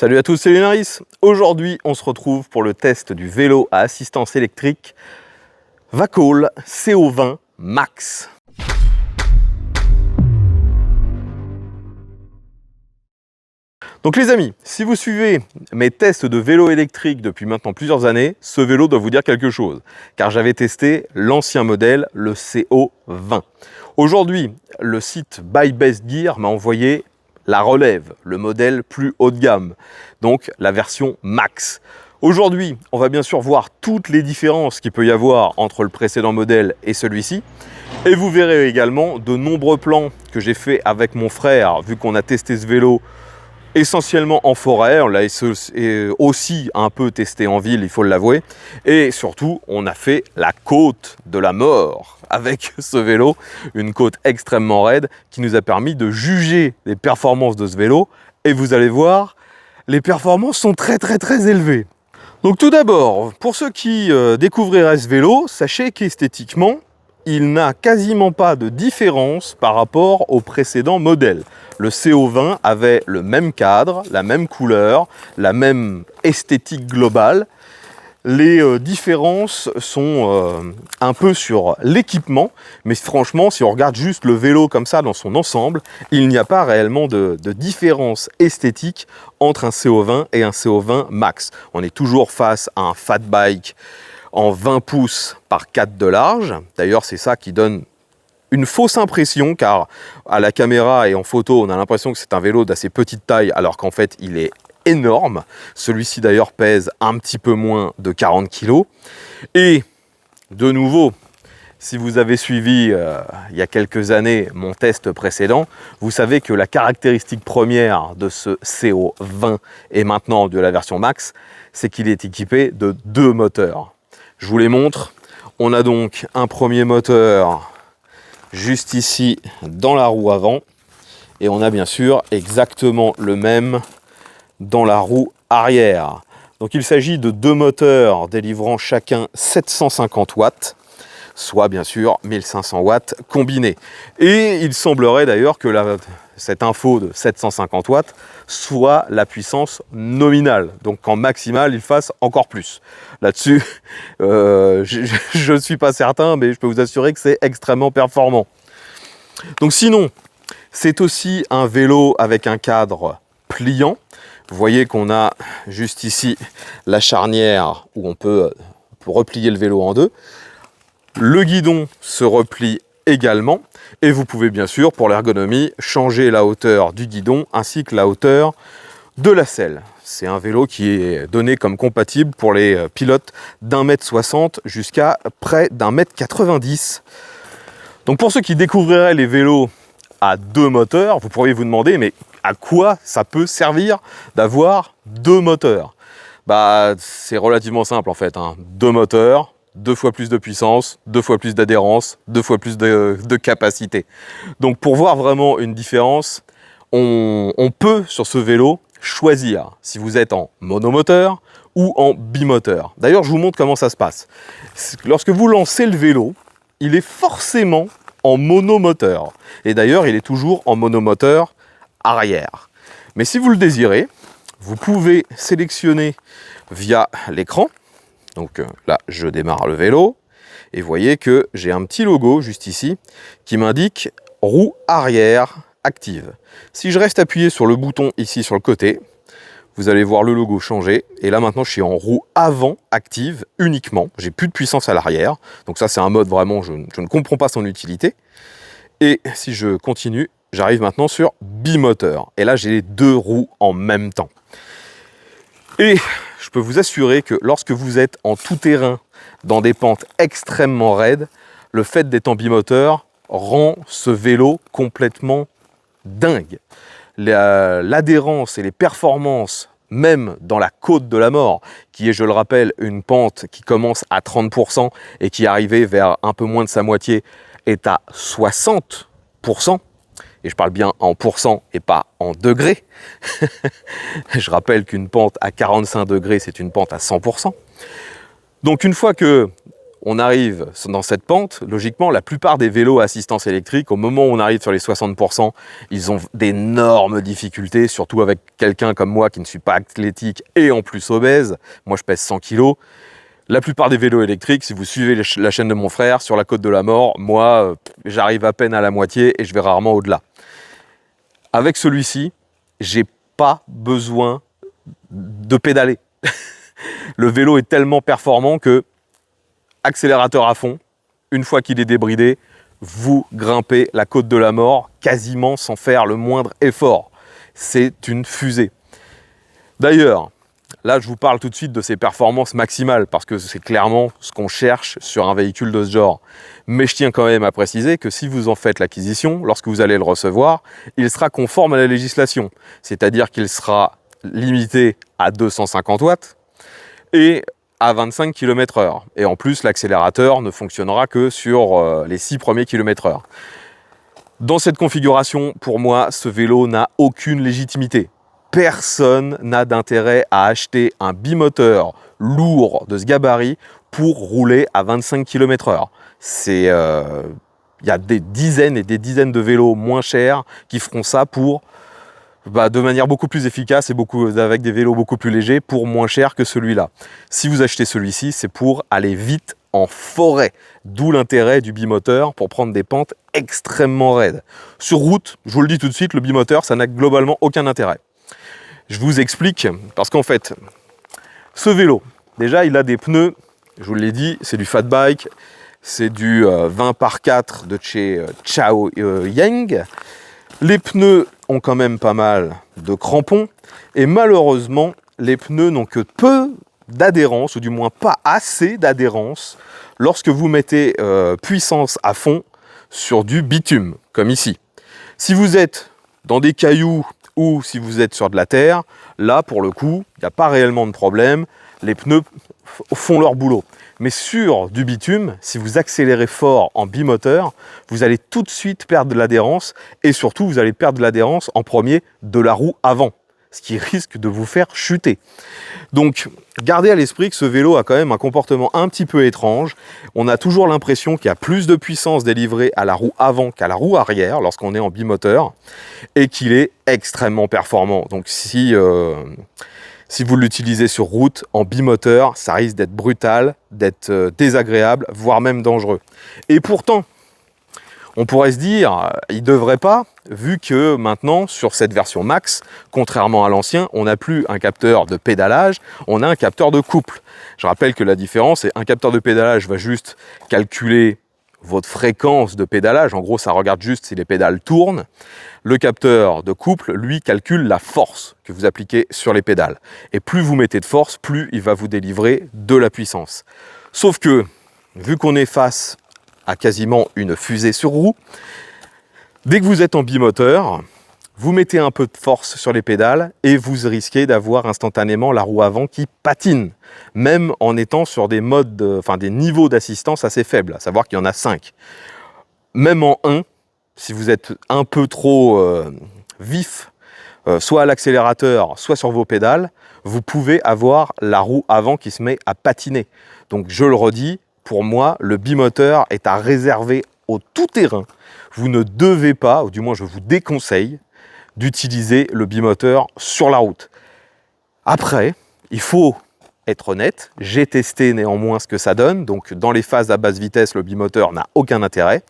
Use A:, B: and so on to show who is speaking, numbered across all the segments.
A: Salut à tous, c'est Lénaris. Aujourd'hui, on se retrouve pour le test du vélo à assistance électrique Wacoal CO20 Max. Donc les amis, si vous suivez mes tests de vélo électrique depuis maintenant plusieurs années, ce vélo doit vous dire quelque chose, car j'avais testé l'ancien modèle, le CO20. Aujourd'hui, le site Buy Best Gear m'a envoyé la relève, le modèle plus haut de gamme, donc la version Max. Aujourd'hui, on va bien sûr voir toutes les différences qu'il peut y avoir entre le précédent modèle et celui-ci. Et vous verrez également de nombreux plans que j'ai fait avec mon frère, vu qu'on a testé ce vélo essentiellement en forêt, on l'a aussi un peu testé en ville, il faut l'avouer. Et surtout, on a fait la côte de la mort avec ce vélo, une côte extrêmement raide qui nous a permis de juger les performances de ce vélo. Et vous allez voir, les performances sont très élevées. Donc tout d'abord, pour ceux qui découvriraient ce vélo, sachez qu'esthétiquement, il n'a quasiment pas de différence par rapport au précédent modèle. Le CO20 avait le même cadre, la même couleur, la même esthétique globale. Les différences sont un peu sur l'équipement, mais franchement, si on regarde juste le vélo comme ça dans son ensemble, il n'y a pas réellement de différence esthétique entre un CO20 et un CO20 Max. On est toujours face à un fat bike en 20 pouces par 4 de large. D'ailleurs, c'est ça qui donne une fausse impression, car à la caméra et en photo, on a l'impression que c'est un vélo d'assez petite taille, alors qu'en fait, il est énorme. Celui-ci, d'ailleurs, pèse un petit peu moins de 40 kg. Et, de nouveau, si vous avez suivi il y a quelques années mon test précédent, vous savez que la caractéristique première de ce CO20 et maintenant de la version Max, c'est qu'il est équipé de 2 moteurs. Je vous les montre. On a donc un premier moteur juste ici dans la roue avant, et on a bien sûr exactement le même dans la roue arrière. Donc il s'agit de 2 moteurs délivrant chacun 750 watts, soit bien sûr 1500 watts combinés. Et il semblerait d'ailleurs que cette info de 750 watts soit la puissance nominale, donc qu'en maximal il fasse encore plus. Là-dessus, je ne suis pas certain, mais je peux vous assurer que c'est extrêmement performant. Donc sinon, c'est aussi un vélo avec un cadre pliant. Vous voyez qu'on a juste ici la charnière où on peut replier le vélo en 2. Le guidon se replie également, et vous pouvez bien sûr, pour l'ergonomie, changer la hauteur du guidon ainsi que la hauteur de la selle. C'est un vélo qui est donné comme compatible pour les pilotes d'1,60 m jusqu'à près d'1,90 m. Donc pour ceux qui découvriraient les vélos à 2 moteurs, vous pourriez vous demander, mais à quoi ça peut servir d'avoir 2 moteurs? C'est relativement simple en fait, 2 moteurs, 2 fois plus de puissance, 2 fois plus d'adhérence, 2 fois plus de capacité. Donc pour voir vraiment une différence, on peut sur ce vélo choisir si vous êtes en monomoteur ou en bimoteur. D'ailleurs, je vous montre comment ça se passe. Lorsque vous lancez le vélo, il est forcément en monomoteur. Et d'ailleurs, il est toujours en monomoteur arrière. Mais si vous le désirez, vous pouvez sélectionner via l'écran. Donc là, je démarre le vélo et vous voyez que j'ai un petit logo juste ici qui m'indique roue arrière active. Si je reste appuyé sur le bouton ici sur le côté, vous allez voir le logo changer. Et là maintenant, je suis en roue avant active uniquement. J'ai plus de puissance à l'arrière. Donc ça, c'est un mode vraiment, je ne comprends pas son utilité. Et si je continue, j'arrive maintenant sur bimoteur. Et là, j'ai les 2 roues en même temps. Et je peux vous assurer que lorsque vous êtes en tout terrain, dans des pentes extrêmement raides, le fait d'être en bimoteur rend ce vélo complètement dingue. L'adhérence et les performances, même dans la côte de la mort, qui est, je le rappelle, une pente qui commence à 30% et qui, arrivée vers un peu moins de sa moitié, est à 60%. Et je parle bien en pourcent et pas en degrés. Je rappelle qu'une pente à 45 degrés, c'est une pente à 100%. Donc une fois que on arrive dans cette pente, logiquement, la plupart des vélos à assistance électrique, au moment où on arrive sur les 60%, ils ont d'énormes difficultés, surtout avec quelqu'un comme moi qui ne suis pas athlétique et en plus obèse. Moi, je pèse 100 kg. La plupart des vélos électriques, si vous suivez la chaîne de mon frère, sur la Côte de la Mort, moi, j'arrive à peine à la moitié et je vais rarement au-delà. Avec celui-ci, j'ai pas besoin de pédaler. Le vélo est tellement performant que accélérateur à fond, une fois qu'il est débridé, vous grimpez la Côte de la Mort quasiment sans faire le moindre effort. C'est une fusée. D'ailleurs, là je vous parle tout de suite de ses performances maximales parce que c'est clairement ce qu'on cherche sur un véhicule de ce genre. Mais je tiens quand même à préciser que si vous en faites l'acquisition, lorsque vous allez le recevoir, il sera conforme à la législation. C'est-à-dire qu'il sera limité à 250 watts et à 25 km/h. Et en plus, l'accélérateur ne fonctionnera que sur les 6 premiers km/h. Dans cette configuration, pour moi, ce vélo n'a aucune légitimité. Personne n'a d'intérêt à acheter un bimoteur lourd de ce gabarit pour rouler à 25 km/h. Il y a des dizaines et des dizaines de vélos moins chers qui feront ça pour de manière beaucoup plus efficace et avec des vélos beaucoup plus légers pour moins cher que celui-là. Si vous achetez celui-ci, c'est pour aller vite en forêt, d'où l'intérêt du bimoteur pour prendre des pentes extrêmement raides. Sur route, je vous le dis tout de suite, le bimoteur, ça n'a globalement aucun intérêt. Je vous explique, parce qu'en fait, ce vélo, déjà, il a des pneus, je vous l'ai dit, c'est du fat bike, c'est du 20 par 4 de chez Chaoyang. Les pneus ont quand même pas mal de crampons et malheureusement, les pneus n'ont que peu d'adhérence, ou du moins pas assez d'adhérence, lorsque vous mettez puissance à fond sur du bitume, comme ici. Si vous êtes dans des cailloux ou si vous êtes sur de la terre, là, pour le coup, il n'y a pas réellement de problème, les pneus font leur boulot. Mais sur du bitume, si vous accélérez fort en bimoteur, vous allez tout de suite perdre de l'adhérence et surtout, vous allez perdre de l'adhérence en premier de la roue avant, ce qui risque de vous faire chuter. Donc, gardez à l'esprit que ce vélo a quand même un comportement un petit peu étrange. On a toujours l'impression qu'il y a plus de puissance délivrée à la roue avant qu'à la roue arrière lorsqu'on est en bimoteur et qu'il est extrêmement performant. Donc, si vous l'utilisez sur route, en bimoteur, ça risque d'être brutal, d'être désagréable, voire même dangereux. Et pourtant, on pourrait se dire, il ne devrait pas, vu que maintenant, sur cette version Max, contrairement à l'ancien, on n'a plus un capteur de pédalage, on a un capteur de couple. Je rappelle que la différence, c'est un capteur de pédalage va juste calculer votre fréquence de pédalage. En gros, ça regarde juste si les pédales tournent. Le capteur de couple, lui, calcule la force que vous appliquez sur les pédales. Et plus vous mettez de force, plus il va vous délivrer de la puissance. Sauf que, vu qu'on est face à quasiment une fusée sur roue, dès que vous êtes en bimoteur, vous mettez un peu de force sur les pédales et vous risquez d'avoir instantanément la roue avant qui patine, même en étant sur des des niveaux d'assistance assez faibles, à savoir qu'il y en a 5. Même en 1, si vous êtes un peu trop vif, soit à l'accélérateur, soit sur vos pédales, vous pouvez avoir la roue avant qui se met à patiner. Donc je le redis, pour moi, le bimoteur est à réserver au tout-terrain. Vous ne devez pas, ou du moins je vous déconseille, d'utiliser le bimoteur sur la route. Après, il faut être honnête, j'ai testé néanmoins ce que ça donne, donc dans les phases à basse vitesse, le bimoteur n'a aucun intérêt.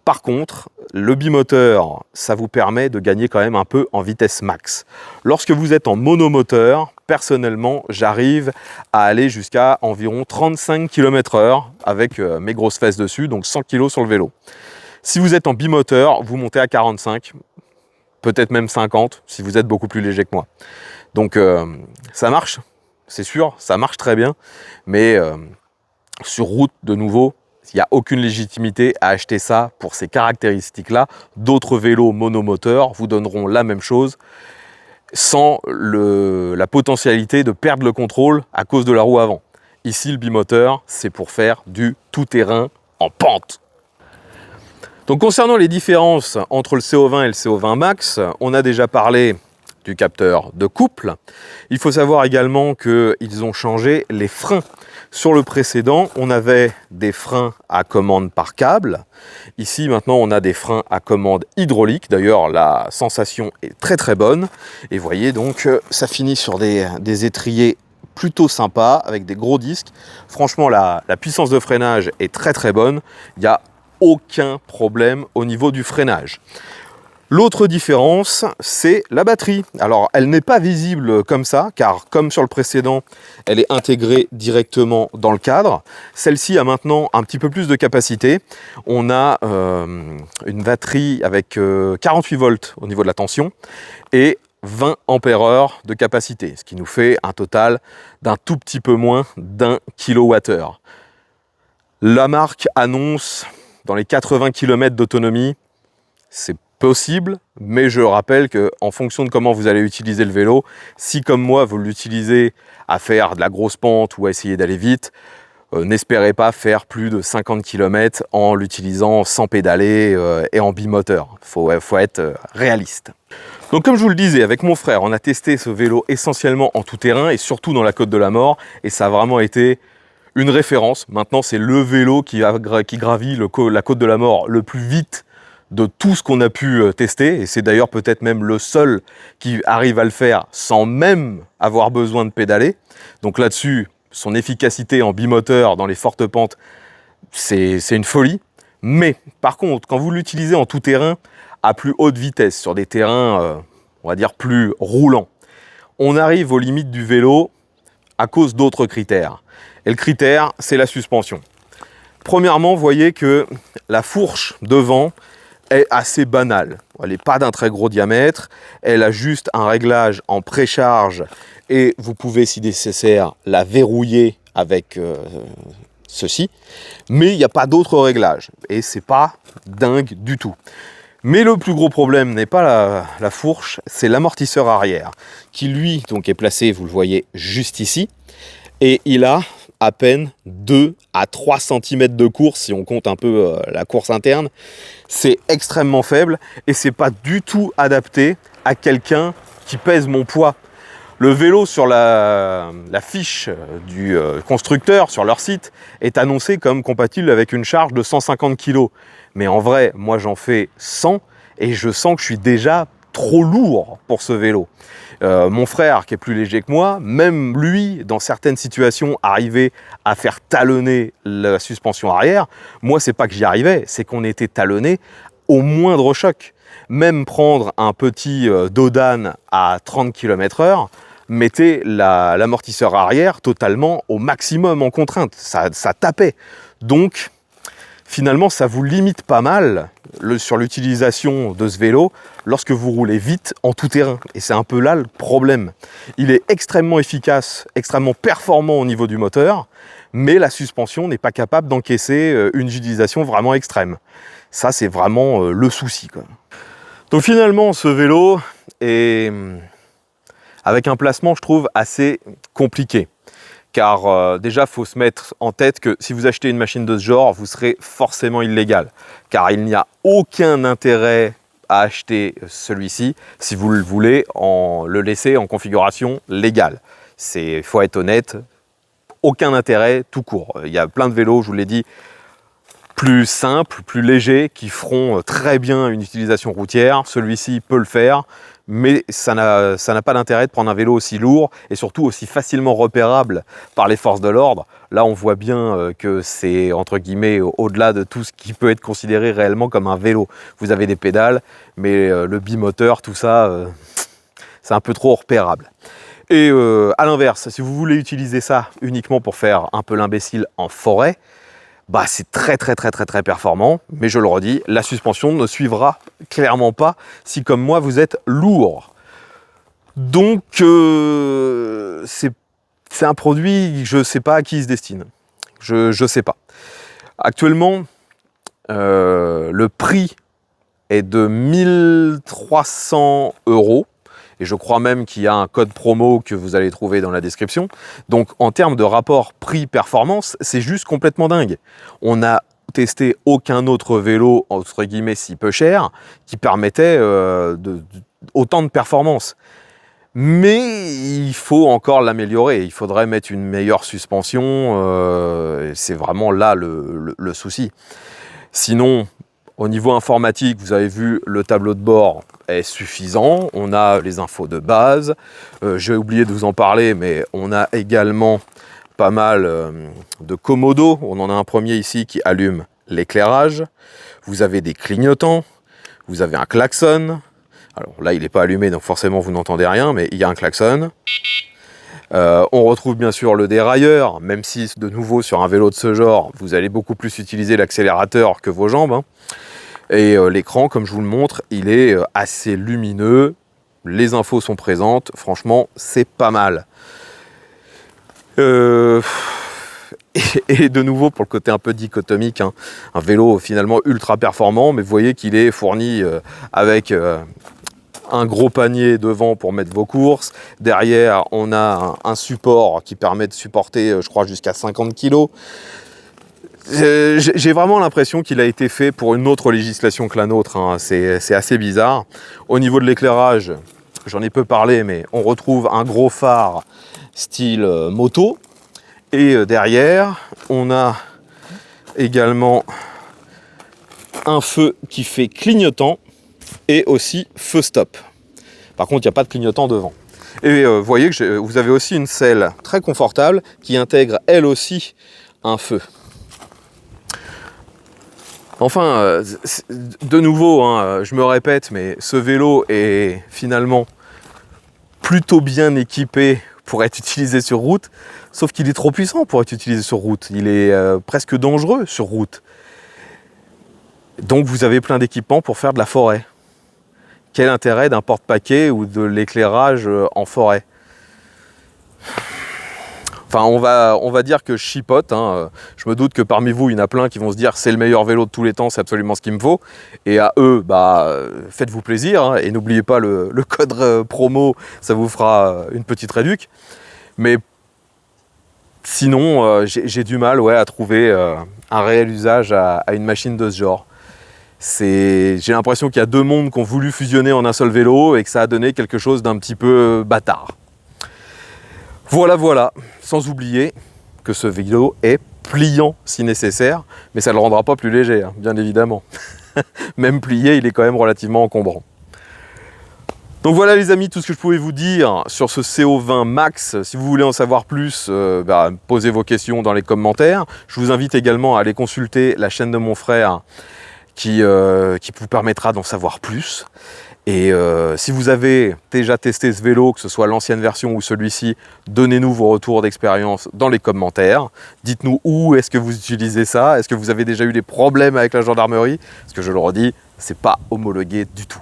A: Par contre, le bimoteur, ça vous permet de gagner quand même un peu en vitesse max. Lorsque vous êtes en monomoteur, personnellement, j'arrive à aller jusqu'à environ 35 km/h avec mes grosses fesses dessus, donc 100 kg sur le vélo. Si vous êtes en bimoteur, vous montez à 45, peut-être même 50, si vous êtes beaucoup plus léger que moi. Donc ça marche, c'est sûr, ça marche très bien, mais sur route, de nouveau, il n'y a aucune légitimité à acheter ça pour ces caractéristiques-là. D'autres vélos monomoteurs vous donneront la même chose sans la potentialité de perdre le contrôle à cause de la roue avant. Ici, le bimoteur, c'est pour faire du tout-terrain en pente. Donc concernant les différences entre le CO20 et le CO20 Max, on a déjà parlé du capteur de couple. Il faut savoir également qu'ils ont changé les freins. Sur le précédent, on avait des freins à commande par câble. Ici, maintenant, on a des freins à commande hydraulique. D'ailleurs, la sensation est très très bonne. Et vous voyez, donc, ça finit sur des étriers plutôt sympas, avec des gros disques. Franchement, la puissance de freinage est très très bonne. Il n'y a aucun problème au niveau du freinage. L'autre différence, c'est la batterie. Alors, elle n'est pas visible comme ça, car comme sur le précédent, elle est intégrée directement dans le cadre. Celle-ci a maintenant un petit peu plus de capacité. On a une batterie avec 48 volts au niveau de la tension et 20 ampères-heure de capacité, ce qui nous fait un total d'un tout petit peu moins d'1 kWh. La marque annonce dans les 80 km d'autonomie. C'est possible, mais je rappelle qu'en fonction de comment vous allez utiliser le vélo, si comme moi vous l'utilisez à faire de la grosse pente ou à essayer d'aller vite, n'espérez pas faire plus de 50 km en l'utilisant sans pédaler et en bimoteur. Faut être réaliste. Donc comme je vous le disais, avec mon frère, on a testé ce vélo essentiellement en tout-terrain et surtout dans la Côte de la Mort, et ça a vraiment été une référence. Maintenant, c'est le vélo qui gravit la Côte de la Mort le plus vite de tout ce qu'on a pu tester, et c'est d'ailleurs peut-être même le seul qui arrive à le faire sans même avoir besoin de pédaler. Donc là-dessus, son efficacité en bimoteur dans les fortes pentes, c'est une folie. Mais par contre, quand vous l'utilisez en tout terrain, à plus haute vitesse, sur des terrains, on va dire, plus roulants, on arrive aux limites du vélo à cause d'autres critères. Et le critère, c'est la suspension. Premièrement, vous voyez que la fourche devant est assez banale. Elle n'est pas d'un très gros diamètre, elle a juste un réglage en précharge et vous pouvez, si nécessaire, la verrouiller avec ceci. Mais il n'y a pas d'autre réglage et c'est pas dingue du tout. Mais le plus gros problème n'est pas la fourche, c'est l'amortisseur arrière qui lui donc est placé, vous le voyez juste ici, et il a à peine 2 à 3 cm de course si on compte un peu la course interne. C'est extrêmement faible et c'est pas du tout adapté à quelqu'un qui pèse mon poids. Le vélo sur la fiche du constructeur sur leur site est annoncé comme compatible avec une charge de 150 kg. Mais en vrai, moi j'en fais 100 et je sens que je suis déjà trop lourd pour ce vélo. Mon frère, qui est plus léger que moi, même lui, dans certaines situations, arrivait à faire talonner la suspension arrière. Moi, c'est pas que j'y arrivais, c'est qu'on était talonné au moindre choc. Même prendre un petit Dodan à 30 km/h, mettait l'amortisseur arrière totalement au maximum en contrainte. Ça tapait. Donc, finalement, ça vous limite pas mal sur l'utilisation de ce vélo lorsque vous roulez vite en tout terrain. Et c'est un peu là le problème. Il est extrêmement efficace, extrêmement performant au niveau du moteur, mais la suspension n'est pas capable d'encaisser une utilisation vraiment extrême. Ça, c'est vraiment le souci, quoi. Donc finalement, ce vélo est avec un placement, je trouve, assez compliqué. Car déjà, il faut se mettre en tête que si vous achetez une machine de ce genre, vous serez forcément illégal. Car il n'y a aucun intérêt à acheter celui-ci si vous le voulez le laisser en configuration légale. Il faut être honnête, aucun intérêt tout court. Il y a plein de vélos, je vous l'ai dit, plus simples, plus légers, qui feront très bien une utilisation routière. Celui-ci peut le faire, mais ça n'a pas d'intérêt de prendre un vélo aussi lourd et surtout aussi facilement repérable par les forces de l'ordre. Là, on voit bien que c'est, entre guillemets, au-delà de tout ce qui peut être considéré réellement comme un vélo. Vous avez des pédales, mais le bimoteur, tout ça, c'est un peu trop repérable. Et à l'inverse, si vous voulez utiliser ça uniquement pour faire un peu l'imbécile en forêt, bah, c'est très performant, mais je le redis, la suspension ne suivra clairement pas si comme moi vous êtes lourd. Donc c'est un produit, je ne sais pas à qui il se destine. Je sais pas. Actuellement, le prix est de 1300 €. Et je crois même qu'il y a un code promo que vous allez trouver dans la description. Donc en termes de rapport prix-performance, c'est juste complètement dingue. On n'a testé aucun autre vélo, entre guillemets, si peu cher, qui permettait autant de performance. Mais il faut encore l'améliorer. Il faudrait mettre une meilleure suspension. C'est vraiment là le souci. Sinon, au niveau informatique, vous avez vu, le tableau de bord est suffisant. On a les infos de base. J'ai oublié de vous en parler, mais on a également pas mal de commodos. On en a un premier ici qui allume l'éclairage. Vous avez des clignotants. Vous avez un klaxon. Alors là, il n'est pas allumé, donc forcément, vous n'entendez rien, mais il y a un klaxon. On retrouve bien sûr le dérailleur, même si, de nouveau, sur un vélo de ce genre, vous allez beaucoup plus utiliser l'accélérateur que vos jambes. Hein. Et l'écran, comme je vous le montre, il est assez lumineux. Les infos sont présentes. Franchement, c'est pas mal. Et de nouveau, pour le côté un peu dichotomique, hein, un vélo finalement ultra performant, mais vous voyez qu'il est fourni avec un gros panier devant pour mettre vos courses. Derrière, on a un support qui permet de supporter, je crois, jusqu'à 50 kg. J'ai vraiment l'impression qu'il a été fait pour une autre législation que la nôtre. Hein. C'est assez bizarre. Au niveau de l'éclairage, j'en ai peu parlé, mais on retrouve un gros phare style moto. Et derrière, on a également un feu qui fait clignotant et aussi feu stop. Par contre, il n'y a pas de clignotant devant. Et vous voyez que vous avez aussi une selle très confortable qui intègre elle aussi un feu. Enfin, de nouveau, hein, je me répète, mais ce vélo est finalement plutôt bien équipé pour être utilisé sur route, sauf qu'il est trop puissant pour être utilisé sur route. Il est presque dangereux sur route. Donc vous avez plein d'équipements pour faire de la forêt. Quel intérêt d'un porte-paquet ou de l'éclairage en forêt? Enfin, on va dire que je chipote. Hein. Je me doute que parmi vous, il y en a plein qui vont se dire c'est le meilleur vélo de tous les temps, c'est absolument ce qu'il me faut. Et à eux, faites-vous plaisir. Hein, et n'oubliez pas le code promo, ça vous fera une petite réduc. Mais sinon, j'ai du mal à trouver un réel usage à une machine de ce genre. J'ai l'impression qu'il y a deux mondes qui ont voulu fusionner en un seul vélo et que ça a donné quelque chose d'un petit peu bâtard. Voilà, sans oublier que ce vélo est pliant si nécessaire, mais ça ne le rendra pas plus léger, hein, bien évidemment. Même plié, il est quand même relativement encombrant. Donc voilà les amis, tout ce que je pouvais vous dire sur ce CO20 Max. Si vous voulez en savoir plus, posez vos questions dans les commentaires. Je vous invite également à aller consulter la chaîne de mon frère qui vous permettra d'en savoir plus. Et si vous avez déjà testé ce vélo, que ce soit l'ancienne version ou celui-ci, donnez-nous vos retours d'expérience dans les commentaires. Dites-nous où est-ce que vous utilisez ça. Est-ce que vous avez déjà eu des problèmes avec la gendarmerie? Parce que je le redis, c'est pas homologué du tout.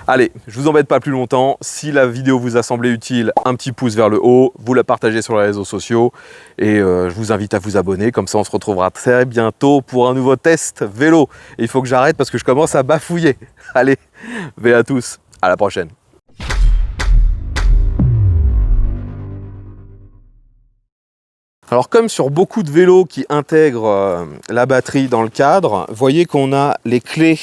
A: Allez, je vous embête pas plus longtemps. Si la vidéo vous a semblé utile, un petit pouce vers le haut, vous la partagez sur les réseaux sociaux et je vous invite à vous abonner. Comme ça, on se retrouvera très bientôt pour un nouveau test vélo. Et il faut que j'arrête parce que je commence à bafouiller. Allez, bye à tous, à la prochaine. Alors comme sur beaucoup de vélos qui intègrent la batterie dans le cadre, voyez qu'on a les clés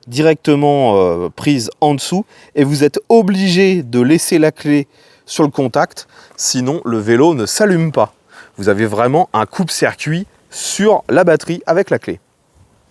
A: directement prise en dessous et vous êtes obligé de laisser la clé sur le contact, sinon le vélo ne s'allume pas. Vous avez vraiment un coupe-circuit sur la batterie avec la clé.